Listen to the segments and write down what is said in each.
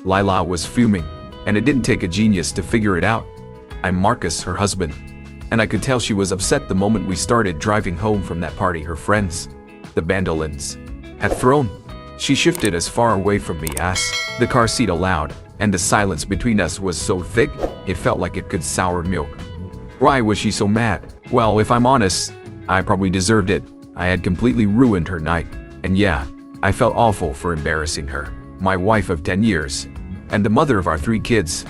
Lila was fuming, and it didn't take a genius to figure it out. I'm Marcus, her husband, and I could tell she was upset the moment we started driving home from that party her friends, the Bandolins, had thrown. She shifted as far away from me as the car seat allowed, and the silence between us was so thick, it felt like it could sour milk. Why was she so mad? Well, if I'm honest, I probably deserved it. I had completely ruined her night, and yeah, I felt awful for embarrassing her, my wife of 10 years, and the mother of our 3 kids.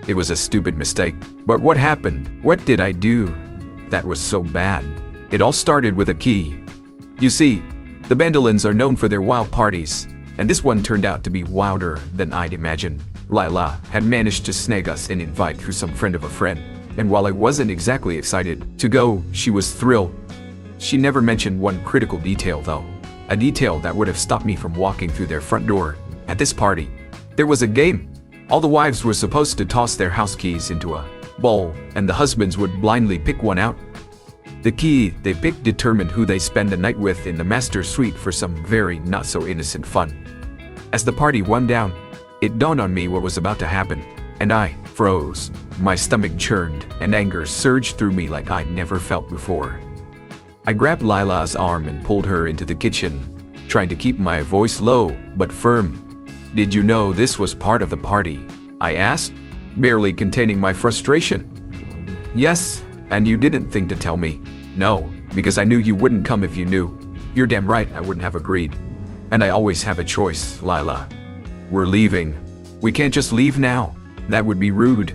It was a stupid mistake. But what happened? What did I do that was so bad? It all started with a key. You see, the Bandolins are known for their wild parties, and this one turned out to be wilder than I'd imagined. Lila had managed to snag us an invite through some friend of a friend, and while I wasn't exactly excited to go, she was thrilled. She never mentioned one critical detail though, a detail that would have stopped me from walking through their front door. At this party, there was a game. All the wives were supposed to toss their house keys into a bowl, and the husbands would blindly pick one out. The key they picked determined who they spend the night with in the master suite for some very not-so-innocent fun. As the party wound down, it dawned on me what was about to happen, and I froze. My stomach churned, and anger surged through me like I'd never felt before. I grabbed Lila's arm and pulled her into the kitchen, trying to keep my voice low but firm. "Did you know this was part of the party?" I asked, barely containing my frustration. "Yes, and you didn't think to tell me." "No, because I knew you wouldn't come if you knew." "You're damn right I wouldn't have agreed. And I always have a choice, Lila. We're leaving. We can't just leave now. That would be rude.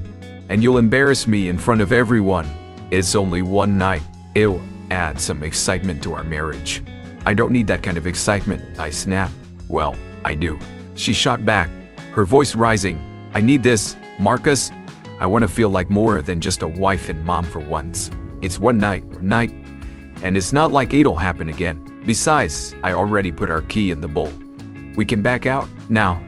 And you'll embarrass me in front of everyone. It's only one night. It'll add some excitement to our marriage." "I don't need that kind of excitement," I snapped. "Well, I do." She shot back, her voice rising. "I need this, Marcus. I want to feel like more than just a wife and mom for once. It's one night, and it's not like it'll happen again. Besides, I already put our key in the bowl. We can back out now."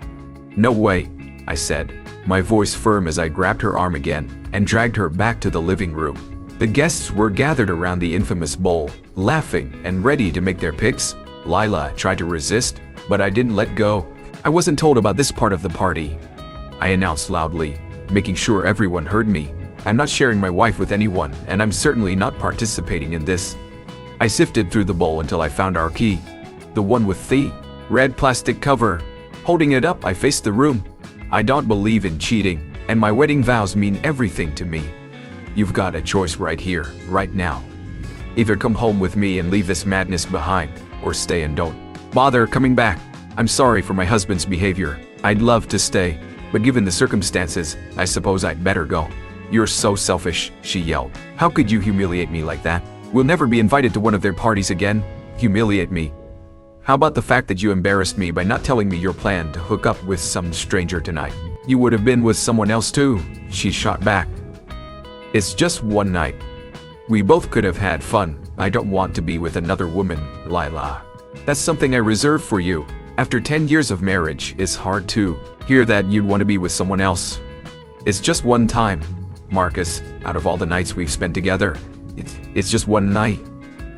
"No way," I said, my voice firm as I grabbed her arm again and dragged her back to the living room. The guests were gathered around the infamous bowl, laughing and ready to make their picks. Lila tried to resist, but I didn't let go. "I wasn't told about this part of the party," I announced loudly, making sure everyone heard me. "I'm not sharing my wife with anyone, and I'm certainly not participating in this." I sifted through the bowl until I found our key, the one with the red plastic cover. Holding it up, I faced the room. "I don't believe in cheating, and my wedding vows mean everything to me. You've got a choice right here, right now. Either come home with me and leave this madness behind, or stay and don't bother coming back. I'm sorry for my husband's behavior. I'd love to stay, but given the circumstances, I suppose I'd better go." "You're so selfish," she yelled. "How could you humiliate me like that? We'll never be invited to one of their parties again." "Humiliate me? How about the fact that you embarrassed me by not telling me your plan to hook up with some stranger tonight? You would have been with someone else too," she shot back. "It's just one night. We both could have had fun. I don't want to be with another woman, Lila. That's something I reserved for you. After 10 years of marriage, it's hard to hear that you'd want to be with someone else. It's just one time, Marcus, out of all the nights we've spent together. It's just one night.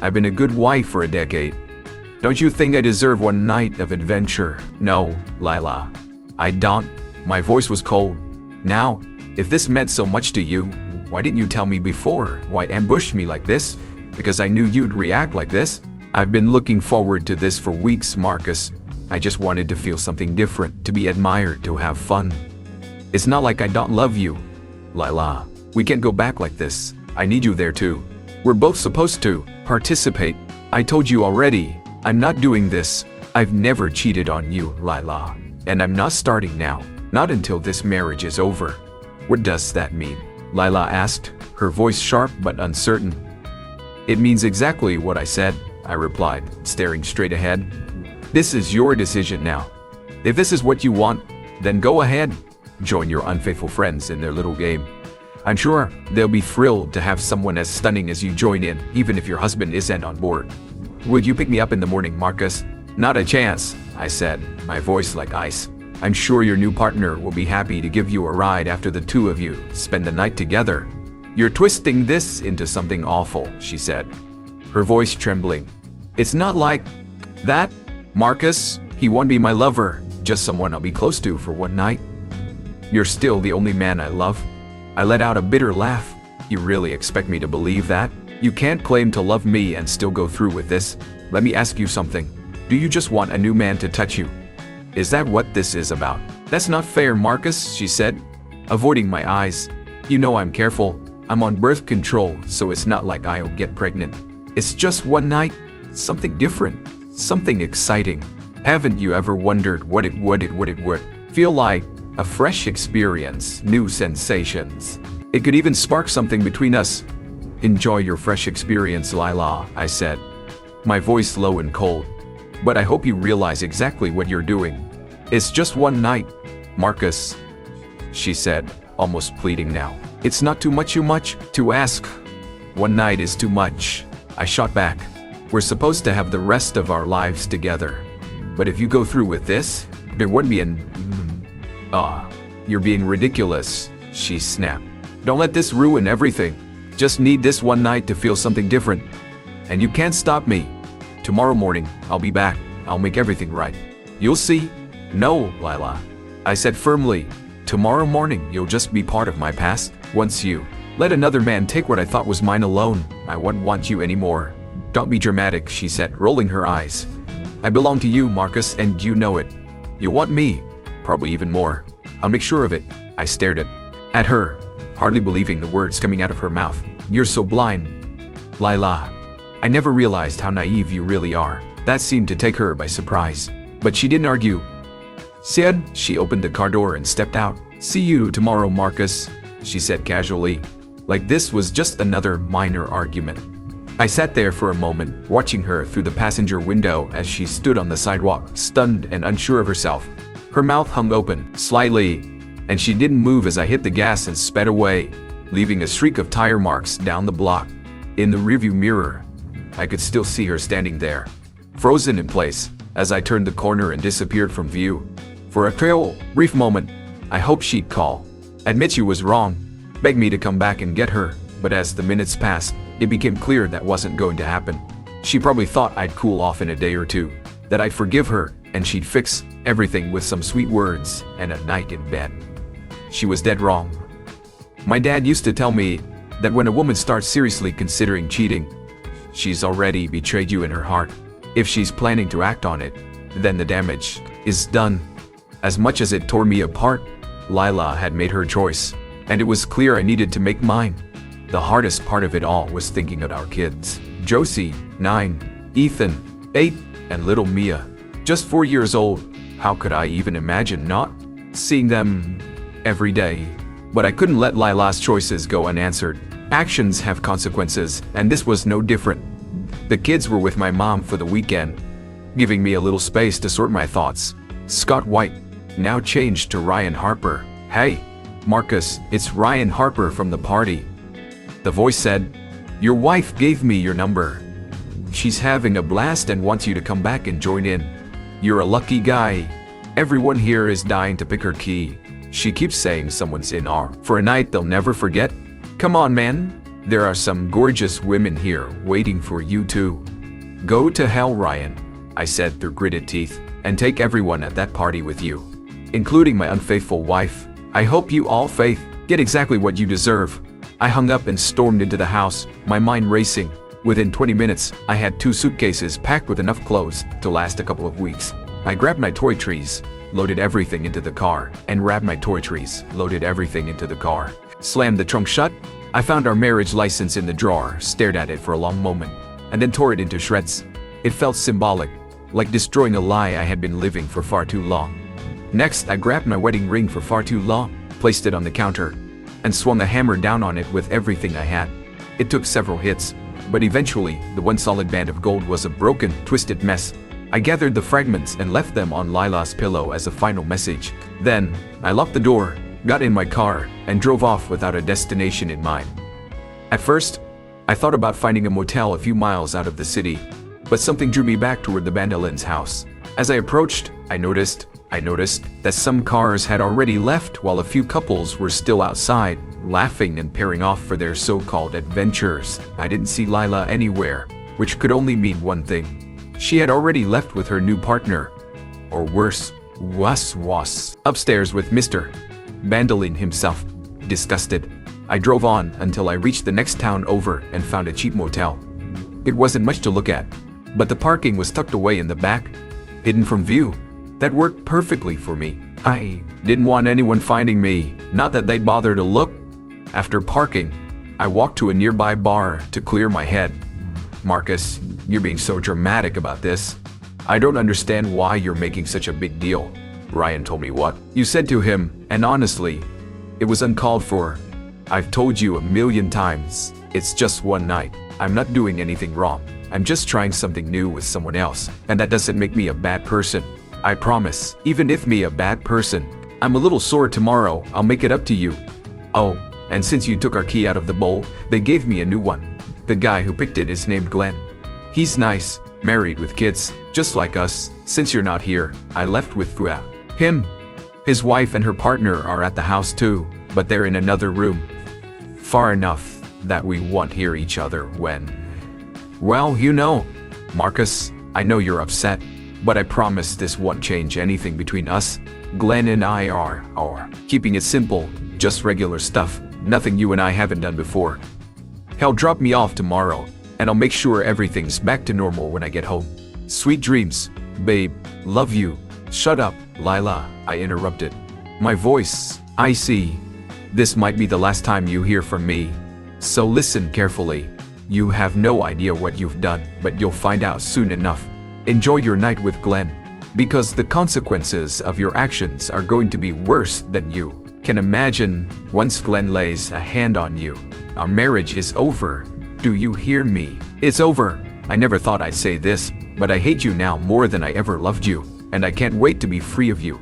I've been a good wife for a decade. Don't you think I deserve one night of adventure?" "No, Lila. I don't." My voice was cold. "Now, if this meant so much to you, why didn't you tell me before? Why ambush me like this? Because I knew you'd react like this? I've been looking forward to this for weeks, Marcus. I just wanted to feel something different, to be admired, to have fun. It's not like I don't love you, Lila. We can't go back like this. I need you there too. We're both supposed to participate. I told you already, I'm not doing this. I've never cheated on you, Lila. And I'm not starting now. Not until this marriage is over." "What does that mean?" Lila asked, her voice sharp but uncertain. "It means exactly what I said," I replied, staring straight ahead. "This is your decision now. If this is what you want, then go ahead. Join your unfaithful friends in their little game. I'm sure they'll be thrilled to have someone as stunning as you join in, even if your husband isn't on board. Would you pick me up in the morning, Marcus?" "Not a chance," I said, my voice like ice. "I'm sure your new partner will be happy to give you a ride after the two of you spend the night together." "You're twisting this into something awful," she said, her voice trembling. "It's not like that, Marcus. He won't be my lover. just someone I'll be close to for one night. You're still the only man I love. I let out a bitter laugh. You really expect me to believe that? You can't claim to love me and still go through with this. Let me ask you something. Do you just want a new man to touch you? Is that what this is about? That's not fair, Marcus, she said, avoiding my eyes. You know I'm careful. I'm on birth control, so it's not like I'll get pregnant. It's just one night, something different, something exciting. Haven't you ever wondered what it would feel like? A fresh experience, new sensations. It could even spark something between us. Enjoy your fresh experience, Lila, I said, my voice low and cold. But I hope you realize exactly what you're doing. It's just one night, Marcus, she said, almost pleading now. It's not too much to ask. One night is too much, I shot back. We're supposed to have the rest of our lives together. But if you go through with this, there wouldn't be you're being ridiculous, she snapped. Don't let this ruin everything. Just need this one night to feel something different. And you can't stop me. Tomorrow morning, I'll be back. I'll make everything right. You'll see. No, Lila, I said firmly. Tomorrow morning, you'll just be part of my past. Once you let another man take what I thought was mine alone, I won't want you anymore. Don't be dramatic, she said, rolling her eyes. I belong to you, Marcus, and you know it. You want me, probably even more. I'll make sure of it. I stared at her, hardly believing the words coming out of her mouth. You're so blind, Lila. I never realized how naive you really are. That seemed to take her by surprise. But she didn't argue. Said, she opened the car door and stepped out. See you tomorrow, Marcus, she said casually, like this was just another minor argument. I sat there for a moment, watching her through the passenger window as she stood on the sidewalk, stunned and unsure of herself. Her mouth hung open, slightly, and she didn't move as I hit the gas and sped away, leaving a streak of tire marks down the block. In the rearview mirror, I could still see her standing there, frozen in place, as I turned the corner and disappeared from view. For a brief moment, I hoped she'd call, admit she was wrong, beg me to come back and get her, but as the minutes passed, it became clear that wasn't going to happen. She probably thought I'd cool off in a day or two, that I'd forgive her, and she'd fix everything with some sweet words and a night in bed. She was dead wrong. My dad used to tell me that when a woman starts seriously considering cheating, she's already betrayed you in her heart. If she's planning to act on it, then the damage is done. As much as it tore me apart, Lila had made her choice, and it was clear I needed to make mine. The hardest part of it all was thinking of our kids. Josie, 9, Ethan, 8, and little Mia, just 4 years old. How could I even imagine not seeing them every day? But I couldn't let Lila's choices go unanswered. Actions have consequences, and this was no different. The kids were with my mom for the weekend, giving me a little space to sort my thoughts. Scott White, now changed to Ryan Harper. Hey, Marcus, it's Ryan Harper from the party. The voice said, your wife gave me your number. She's having a blast and wants you to come back and join in. You're a lucky guy. Everyone here is dying to pick her key. She keeps saying someone's in for a night they'll never forget. Come on, man. There are some gorgeous women here waiting for you too. Go to hell, Ryan, I said through gritted teeth, and take everyone at that party with you, including my unfaithful wife. I hope you all get exactly what you deserve. I hung up and stormed into the house, my mind racing. Within 20 minutes, I had 2 suitcases packed with enough clothes to last a couple of weeks. I grabbed my toy trees, loaded everything into the car, slammed the trunk shut. I found our marriage license in the drawer, stared at it for a long moment, and then tore it into shreds. It felt symbolic, like destroying a lie I had been living for far too long. Next, I grabbed my wedding ring for far too long, placed it on the counter, and swung a hammer down on it with everything I had. It took several hits, but eventually, the one solid band of gold was a broken, twisted mess. I gathered the fragments and left them on Lila's pillow as a final message. Then, I locked the door, got in my car, and drove off without a destination in mind. At first, I thought about finding a motel a few miles out of the city, but something drew me back toward the Bandolin's house. As I approached, I noticed that some cars had already left while a few couples were still outside, laughing and pairing off for their so-called adventures. I didn't see Lila anywhere, which could only mean one thing. She had already left with her new partner. Or worse, was upstairs with Mr. Bandolin himself. Disgusted, I drove on until I reached the next town over and found a cheap motel. It wasn't much to look at, but the parking was tucked away in the back, hidden from view. That worked perfectly for me. I didn't want anyone finding me, not that they'd bother to look. After parking, I walked to a nearby bar to clear my head. Marcus, you're being so dramatic about this. I don't understand why you're making such a big deal. Ryan told me what you said to him, and honestly, it was uncalled for. I've told you a million times, it's just one night. I'm not doing anything wrong. I'm just trying something new with someone else, and that doesn't make me a bad person. I promise, even if me a bad person, I'm a little sore tomorrow, I'll make it up to you. Oh, and since you took our key out of the bowl, they gave me a new one. The guy who picked it is named Glenn. He's nice, married with kids, just like us. Since you're not here, I left with him. His wife and her partner are at the house too, but they're in another room. Far enough that we won't hear each other when... Well, you know, Marcus, I know you're upset, but I promise this won't change anything between us. Glenn and I are keeping it simple, just regular stuff, nothing you and I haven't done before. He'll drop me off tomorrow, and I'll make sure everything's back to normal when I get home. Sweet dreams, babe, love you. Shut up, Lila, I interrupted. My voice, I see. This might be the last time you hear from me, so listen carefully. You have no idea what you've done, but you'll find out soon enough. Enjoy your night with Glenn, because the consequences of your actions are going to be worse than you can imagine. Once Glenn lays a hand on you, our marriage is over. Do you hear me? It's over. I never thought I'd say this, but I hate you now more than I ever loved you, and I can't wait to be free of you.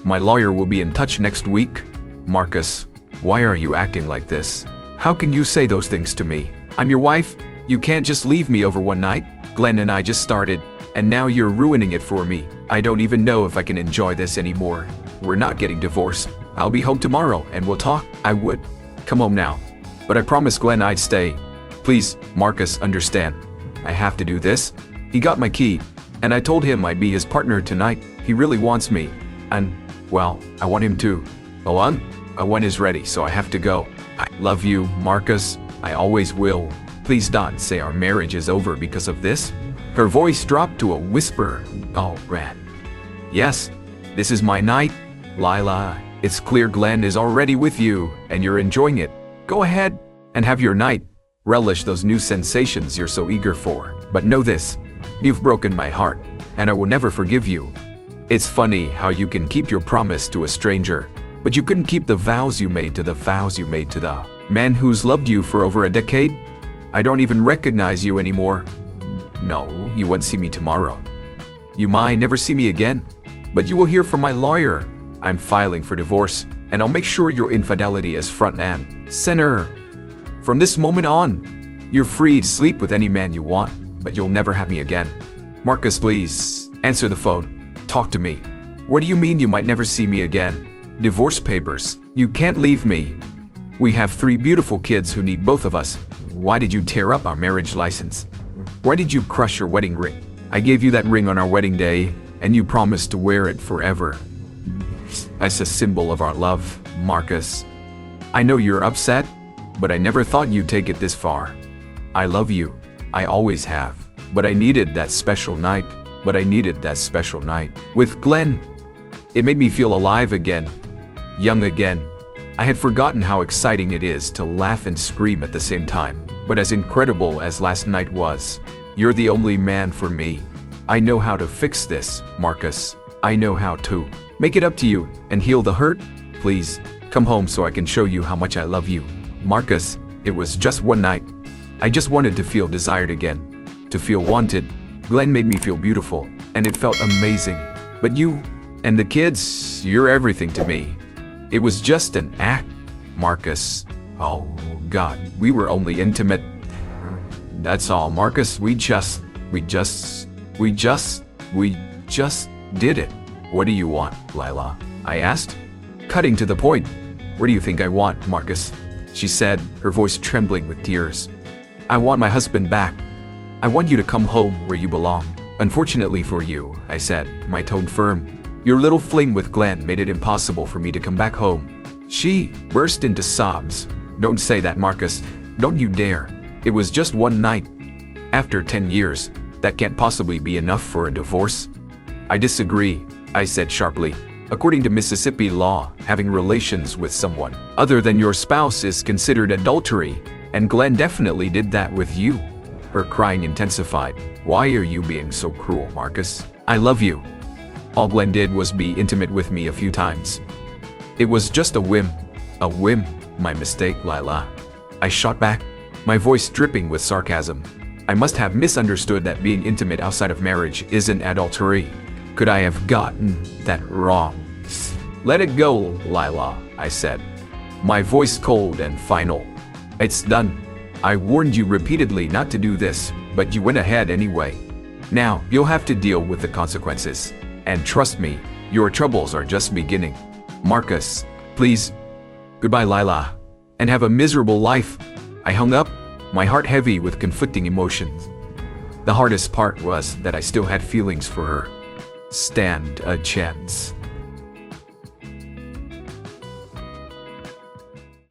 My lawyer will be in touch next week. Marcus, why are you acting like this? How can you say those things to me? I'm your wife. You can't just leave me over one night. Glenn and I just started, and now you're ruining it for me. I don't even know if I can enjoy this anymore. We're not getting divorced. I'll be home tomorrow and we'll talk. I would come home now, but I promised Glenn I'd stay. Please, Marcus, understand. I have to do this. He got my key, and I told him I'd be his partner tonight. He really wants me, and, well, I want him too. A one is ready, so I have to go. I love you, Marcus. I always will. Please don't say our marriage is over because of this. Her voice dropped to a whisper. Oh, Red. Yes, this is my night. Lila, it's clear Glenn is already with you, and you're enjoying it. Go ahead and have your night. Relish those new sensations you're so eager for. But know this, you've broken my heart, and I will never forgive you. It's funny how you can keep your promise to a stranger, but you couldn't keep the vows you made to the man who's loved you for over a decade. I don't even recognize you anymore. No, you won't see me tomorrow. You might never see me again, but you will hear from my lawyer. I'm filing for divorce, and I'll make sure your infidelity is front and center. From this moment on, you're free to sleep with any man you want, but you'll never have me again. Marcus, please, answer the phone. Talk to me. What do you mean you might never see me again? Divorce papers. You can't leave me. We have 3 beautiful kids who need both of us. Why did you tear up our marriage license? Why did you crush your wedding ring? I gave you that ring on our wedding day, and you promised to wear it forever. As a symbol of our love, Marcus. I know you're upset, but I never thought you'd take it this far. I love you. I always have. But I needed that special night. With Glenn. It made me feel alive again. Young again. I had forgotten how exciting it is to laugh and scream at the same time. But as incredible as last night was, you're the only man for me. I know how to fix this, Marcus. I know how to make it up to you and heal the hurt. Please, come home so I can show you how much I love you. Marcus, it was just one night. I just wanted to feel desired again, to feel wanted. Glenn made me feel beautiful, and it felt amazing. But you and the kids, you're everything to me. It was just an act, Marcus. Oh, God, we were only intimate. That's all, Marcus. We just did it. What do you want, Lila? I asked, cutting to the point. What do you think I want, Marcus? She said, her voice trembling with tears. I want my husband back. I want you to come home where you belong. Unfortunately for you, I said, my tone firm. Your little fling with Glenn made it impossible for me to come back home. She burst into sobs. Don't say that, Marcus. Don't you dare. It was just one night. After 10 years, that can't possibly be enough for a divorce. I disagree, I said sharply. According to Mississippi law, having relations with someone other than your spouse is considered adultery, and Glenn definitely did that with you. Her crying intensified. Why are you being so cruel, Marcus? I love you. All Glenn did was be intimate with me a few times. It was just a whim. A whim. My mistake, Lila. I shot back, my voice dripping with sarcasm. I must have misunderstood that being intimate outside of marriage isn't adultery. Could I have gotten that wrong? Let it go, Lila, I said, my voice cold and final. It's done. I warned you repeatedly not to do this, but you went ahead anyway. Now, you'll have to deal with the consequences. And trust me, your troubles are just beginning. Marcus, please. Goodbye, Lila. And have a miserable life. I hung up, my heart heavy with conflicting emotions. The hardest part was that I still had feelings for her. Stand a chance.